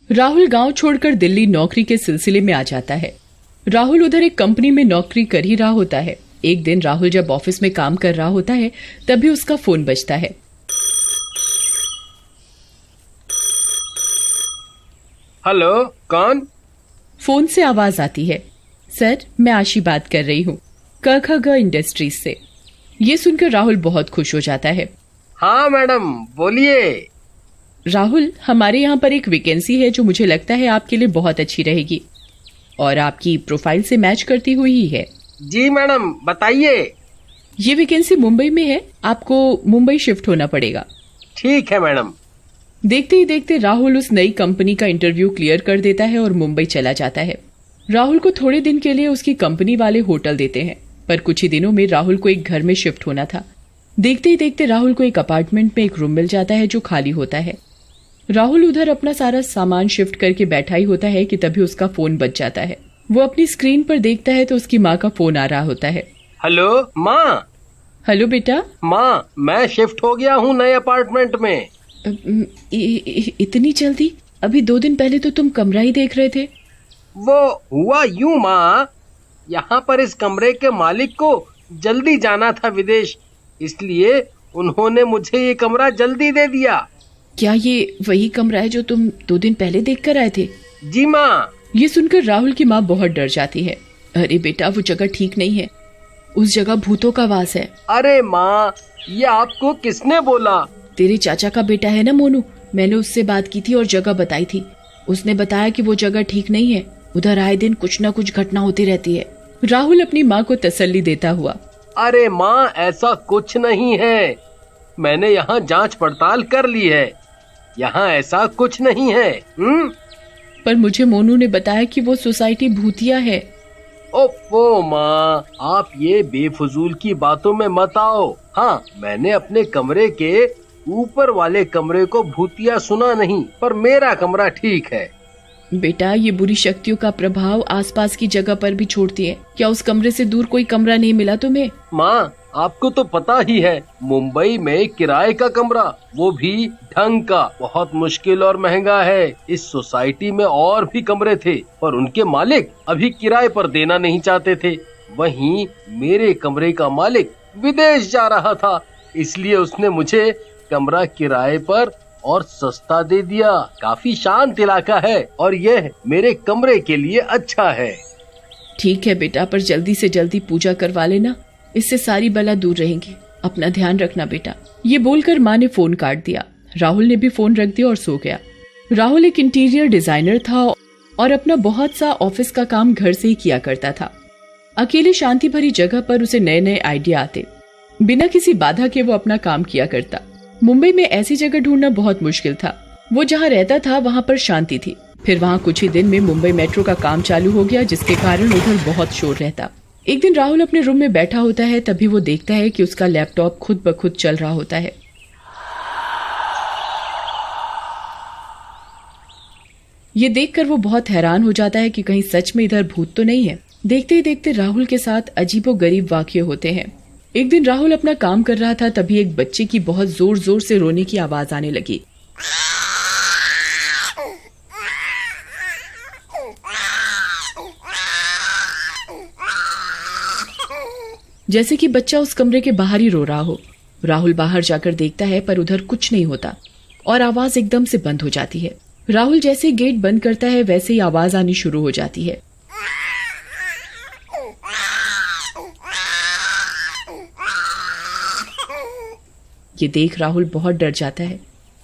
राहुल गांव छोड़कर दिल्ली नौकरी के सिलसिले में आ जाता है। राहुल उधर एक कंपनी में नौकरी कर ही रहा होता है। एक दिन राहुल जब ऑफिस में काम कर रहा होता है तभी उसका फोन बजता है। हेलो, कौन? फोन से आवाज आती है। सर, मैं आशी बात कर रही हूँ, क इंडस्ट्रीज से। ये सुनकर राहुल बहुत खुश हो जाता है। हाँ मैडम, बोलिए। राहुल, हमारे यहाँ पर एक वैकेंसी है जो मुझे लगता है आपके लिए बहुत अच्छी रहेगी और आपकी प्रोफाइल से मैच करती हुई ही है। जी मैडम, बताइए। ये वैकेंसी मुंबई में है, आपको मुंबई शिफ्ट होना पड़ेगा। ठीक है मैडम। देखते ही देखते राहुल उस नई कंपनी का इंटरव्यू क्लियर कर देता है और मुंबई चला जाता है। राहुल को थोड़े दिन के लिए उसकी कंपनी वाले होटल देते हैं, पर कुछ ही दिनों में राहुल को एक घर में शिफ्ट होना था। देखते ही देखते राहुल को एक अपार्टमेंट में एक रूम मिल जाता है जो खाली होता है। राहुल उधर अपना सारा सामान शिफ्ट करके बैठा ही होता है कि तभी उसका फोन बज जाता है। वो अपनी स्क्रीन पर देखता है तो उसकी माँ का फोन आ रहा होता है। हेलो माँ। हेलो बेटा। माँ, मैं शिफ्ट हो गया हूँ नए अपार्टमेंट में। इतनी जल्दी? अभी 2 दिन पहले तो तुम कमरा ही देख रहे थे। वो हुआ यूं माँ, यहाँ पर इस कमरे के मालिक को जल्दी जाना था विदेश, इसलिए उन्होंने मुझे ये कमरा जल्दी दे दिया। क्या ये वही कमरा है जो तुम 2 दिन पहले देख कर आए थे? जी माँ। ये सुनकर राहुल की माँ बहुत डर जाती है। अरे बेटा, वो जगह ठीक नहीं है, उस जगह भूतों का वास है। अरे माँ, ये आपको किसने बोला? तेरे चाचा का बेटा है ना मोनू, मैंने उससे बात की थी और जगह बताई थी। उसने बताया कि वो जगह ठीक नहीं है, उधर आए दिन कुछ न कुछ घटना होती रहती है। राहुल अपनी माँ को तसल्ली देता हुआ। अरे माँ, ऐसा कुछ नहीं है, मैंने यहाँ जांच पड़ताल कर ली है, यहाँ ऐसा कुछ नहीं है। पर मुझे मोनू ने बताया कि वो सोसाइटी भूतिया है। ओफो माँ, आप ये बेफजूल की बातों में मत आओ। हाँ, मैंने अपने कमरे के ऊपर वाले कमरे को भूतिया सुना नहीं, पर मेरा कमरा ठीक है। बेटा, ये बुरी शक्तियों का प्रभाव आसपास की जगह पर भी छोड़ती है। क्या उस कमरे से दूर कोई कमरा नहीं मिला तुम्हें? माँ, आपको तो पता ही है, मुंबई में किराए का कमरा, वो भी ढंग का, बहुत मुश्किल और महंगा है। इस सोसाइटी में और भी कमरे थे, पर उनके मालिक अभी किराए पर देना नहीं चाहते थे। वहीं मेरे कमरे का मालिक विदेश जा रहा था, इसलिए उसने मुझे कमरा किराए पर और सस्ता दे दिया। काफी शांत इलाका है और यह मेरे कमरे के लिए अच्छा है। ठीक है बेटा, पर जल्दी से जल्दी पूजा करवा लेना, इससे सारी बला दूर रहेंगी। अपना ध्यान रखना बेटा। ये बोलकर माँ ने फोन काट दिया। राहुल ने भी फोन रख दिया और सो गया। राहुल एक इंटीरियर डिजाइनर था और अपना बहुत सा ऑफिस का काम घर से ही किया करता था। अकेले शांति भरी जगह पर उसे नए नए आइडिया आते। बिना किसी बाधा के वो अपना काम किया करता। मुंबई में ऐसी जगह ढूंढना बहुत मुश्किल था। वो जहाँ रहता था वहाँ पर शांति थी। फिर वहाँ कुछ ही दिन में मुंबई मेट्रो का काम चालू हो गया, जिसके कारण उधर बहुत शोर रहता। एक दिन राहुल अपने रूम में बैठा होता है, तभी वो देखता है कि उसका लैपटॉप खुद ब खुद चल रहा होता है। ये देखकर वो बहुत हैरान हो जाता है कि कहीं सच में इधर भूत तो नहीं है। देखते ही देखते राहुल के साथ अजीबोगरीब वाकये होते हैं। एक दिन राहुल अपना काम कर रहा था, तभी एक बच्चे की बहुत जोर जोर से रोने की आवाज आने लगी। जैसे कि बच्चा उस कमरे के बाहर ही रो रहा हो। राहुल बाहर जाकर देखता है, पर उधर कुछ नहीं होता और आवाज एकदम से बंद हो जाती है। राहुल जैसे गेट बंद करता है, वैसे ही आवाज आनी शुरू हो जाती है। ये देख राहुल बहुत डर जाता है।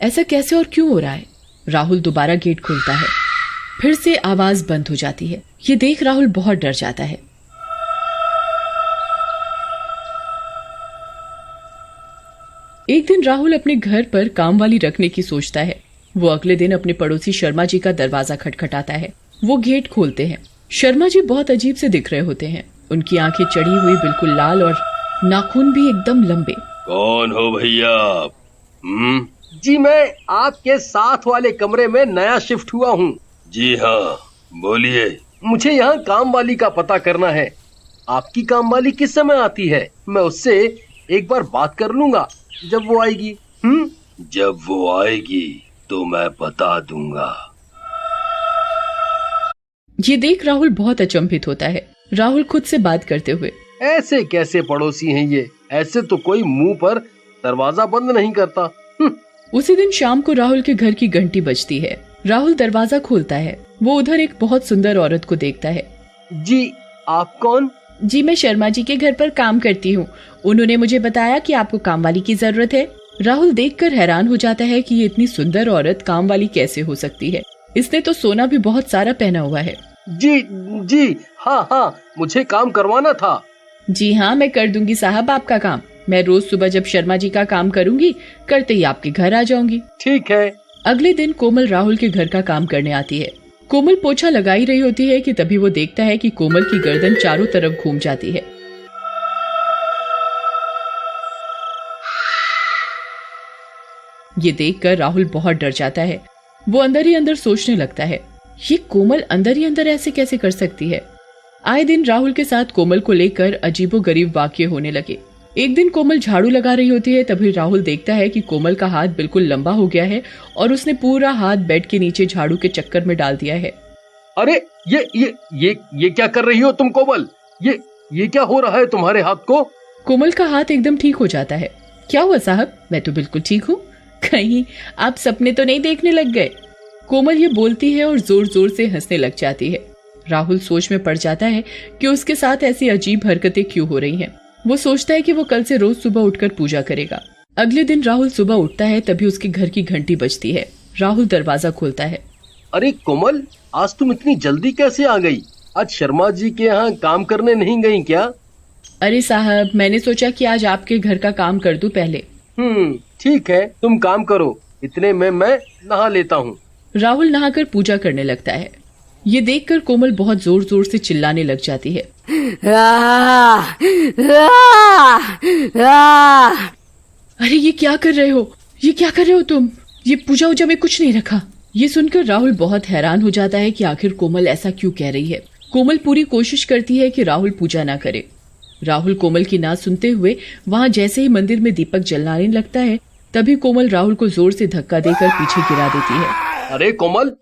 ऐसा कैसे और क्यों हो रहा है? राहुल दोबारा गेट खोलता है, फिर से आवाज बंद हो जाती है। ये देख राहुल बहुत डर जाता है। एक दिन राहुल अपने घर पर काम वाली रखने की सोचता है। वो अगले दिन अपने पड़ोसी शर्मा जी का दरवाजा खटखटाता है। वो गेट खोलते हैं। शर्मा जी बहुत अजीब से दिख रहे होते हैं। उनकी आंखें चढ़ी हुई, बिल्कुल लाल और नाखून भी एकदम लंबे। कौन हो भैया? जी, मैं आपके साथ वाले कमरे में नया शिफ्ट हुआ हूँ। जी हाँ, बोलिए। मुझे यहाँ काम वाली का पता करना है। आपकी काम वाली किस समय आती है? मैं उससे एक बार बात कर लूंगा जब वो आएगी। जब वो आएगी तो मैं बता दूंगा। ये देख राहुल बहुत अचंभित होता है। राहुल खुद से बात करते हुए, ऐसे कैसे पड़ोसी हैं ये? ऐसे तो कोई मुंह पर दरवाजा बंद नहीं करता। उसी दिन शाम को राहुल के घर की घंटी बजती है। राहुल दरवाजा खोलता है। वो उधर एक बहुत सुंदर औरत को देखता है। जी, आप कौन? जी, मैं शर्मा जी के घर पर काम करती हूँ। उन्होंने मुझे बताया कि आपको काम वाली की जरूरत है। राहुल देखकर हैरान हो जाता है कि ये इतनी सुंदर औरत काम वाली कैसे हो सकती है। इसने तो सोना भी बहुत सारा पहना हुआ है। जी, हाँ, मुझे काम करवाना था। जी हाँ, मैं कर दूंगी साहब आपका काम। मैं रोज सुबह जब शर्मा जी का काम करूंगी, करते ही आपके घर आ जाऊंगी। ठीक है। अगले दिन कोमल राहुल के घर का काम करने आती है। कोमल पोछा लगा ही रही होती है कि तभी वो देखता है कि कोमल की गर्दन चारों तरफ घूम जाती है। ये देखकर राहुल बहुत डर जाता है। वो अंदर ही अंदर सोचने लगता है, ये कोमल अंदर ही अंदर ऐसे कैसे कर सकती है। आए दिन राहुल के साथ कोमल को लेकर अजीबोगरीब वाकये होने लगे। एक दिन कोमल झाड़ू लगा रही होती है, तभी राहुल देखता है कि कोमल का हाथ बिल्कुल लंबा हो गया है और उसने पूरा हाथ बेड के नीचे झाड़ू के चक्कर में डाल दिया है। अरे ये क्या कर रही हो तुम कोमल? ये क्या हो रहा है तुम्हारे हाथ को? कोमल का हाथ एकदम ठीक हो जाता है। क्या हुआ साहब? मैं तो बिल्कुल ठीक हूँ। कहीं आप सपने तो नहीं देखने लग गए? कोमल ये बोलती है और जोर जोर से हंसने लग जाती है। राहुल सोच में पड़ जाता है कि उसके साथ ऐसी अजीब हरकतें क्यों हो रही हैं। वो सोचता है कि वो कल से रोज सुबह उठकर पूजा करेगा। अगले दिन राहुल सुबह उठता है, तभी उसके घर की घंटी बजती है। राहुल दरवाजा खोलता है। अरे कोमल, आज तुम इतनी जल्दी कैसे आ गई? आज शर्मा जी के यहाँ काम करने नहीं गई क्या? अरे साहब, मैंने सोचा कि आज आपके घर का काम कर दूं पहले। ठीक है, तुम काम करो, इतने में मैं नहा लेता हूँ। राहुल नहाकर पूजा करने लगता है। ये देखकर कोमल बहुत जोर जोर से चिल्लाने लग जाती है। अरे ये क्या कर रहे हो? ये क्या कर रहे हो तुम? ये पूजा उजा में कुछ नहीं रखा। ये सुनकर राहुल बहुत हैरान हो जाता है कि आखिर कोमल ऐसा क्यों कह रही है। कोमल पूरी कोशिश करती है कि राहुल पूजा ना करे। राहुल कोमल की ना सुनते हुए वहाँ जैसे ही मंदिर में दीपक जलाने लगता है, तभी कोमल राहुल को जोर से धक्का देकर पीछे गिरा देती है। अरे कोमल,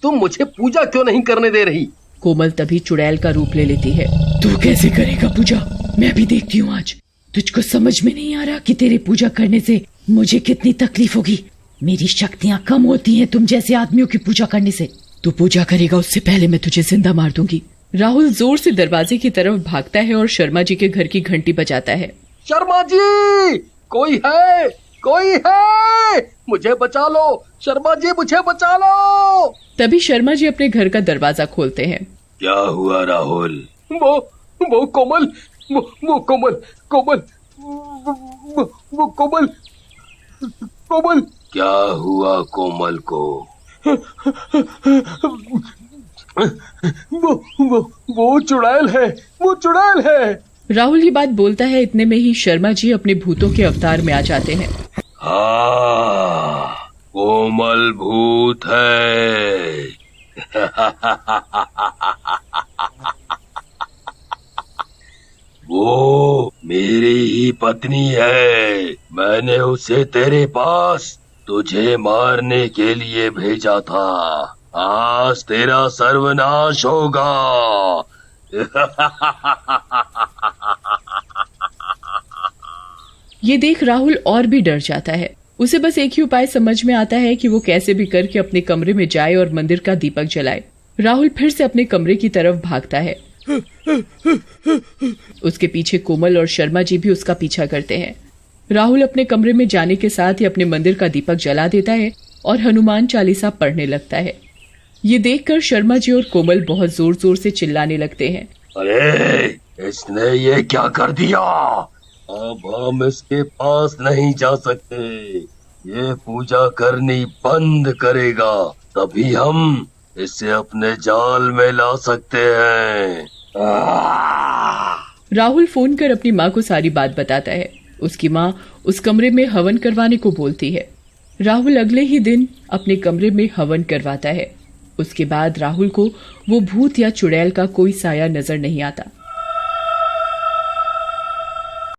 तुम मुझे पूजा क्यों नहीं करने दे रही? कोमल तभी चुड़ैल का रूप ले लेती है। तू कैसे करेगा पूजा? मैं भी देखती हूँ आज। तुझको समझ में नहीं आ रहा कि तेरे पूजा करने से मुझे कितनी तकलीफ होगी। मेरी शक्तियाँ कम होती हैं तुम जैसे आदमियों की पूजा करने से। तू पूजा करेगा उससे पहले मैं तुझे जिंदा मार दूंगी। राहुल जोर से दरवाजे की तरफ भागता है और शर्मा जी के घर की घंटी बजाता है। शर्मा जी, कोई है? कोई है? मुझे बचा लो शर्मा जी, मुझे बचा लो। तभी शर्मा जी अपने घर का दरवाजा खोलते हैं। क्या हुआ राहुल? वो कोमल, वो कोमल, वो कोमल। क्या हुआ कोमल को? वो चुड़ैल है, वो चुड़ैल है। राहुल ये बात बोलता है, इतने में ही शर्मा जी अपने भूतों के अवतार में आ जाते हैं। हाँ, कोमल भूत है। वो मेरी ही पत्नी है। मैंने उसे तेरे पास तुझे मारने के लिए भेजा था। आज तेरा सर्वनाश होगा। ये देख राहुल और भी डर जाता है। उसे बस एक ही उपाय समझ में आता है कि वो कैसे भी करके अपने कमरे में जाए और मंदिर का दीपक जलाए। राहुल फिर से अपने कमरे की तरफ भागता है। उसके पीछे कोमल और शर्मा जी भी उसका पीछा करते हैं। राहुल अपने कमरे में जाने के साथ ही अपने मंदिर का दीपक जला देता है और हनुमान चालीसा पढ़ने लगता है। ये देखकर शर्मा जी और कोमल बहुत जोर जोर से चिल्लाने लगते हैं। अरे, इसने ये क्या कर दिया? अब हम इसके पास नहीं जा सकते। ये पूजा करनी बंद करेगा, तभी हम इसे अपने जाल में ला सकते हैं। राहुल फोन कर अपनी माँ को सारी बात बताता है। उसकी माँ उस कमरे में हवन करवाने को बोलती है। राहुल अगले ही दिन अपने कमरे में हवन करवाता है। उसके बाद राहुल को वो भूत या चुड़ैल का कोई साया नजर नहीं आता।